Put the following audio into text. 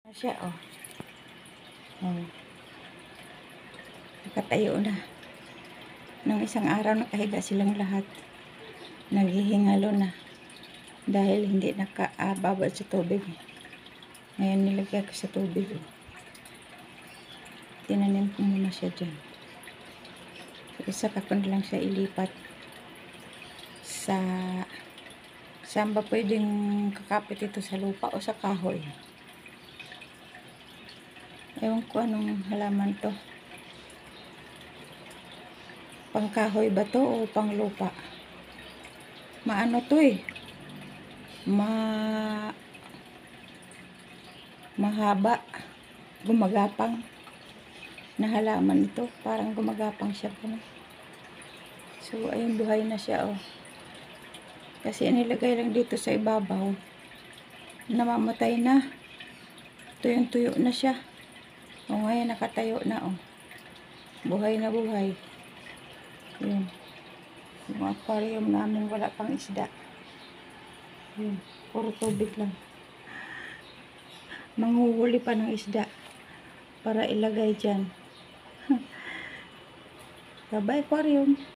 Siya, oh. Oh. Nakatayo na. Nung isang araw, nakahiga silang lahat. Naghihingalo na. Dahil hindi nakaababad sa tubig. Ngayon, nilagyan ko sa tubig. Tinanim ko muna siya dyan. So, saka ko na lang siya ilipat sa... Saan ba pwedeng kakapit ito, sa lupa o sa kahoy? Ewan ko anong halaman to. Pang kahoy ba to o pang lupa? Maano to eh. Mahaba. Gumagapang na halaman ito. Parang gumagapang siya pa. So, ayun, buhay na siya, oh. Kasi inilagay lang dito sa ibabaw. Namamatay na. Tuyong-tuyo na siya. O ngayon, nakatayo na, oh. Buhay na buhay. Yun. Yung aquarium namin, wala pang isda. Yun. Puro tubig lang. Manghuhuli pa ng isda para ilagay dyan. Bye-bye, aquarium.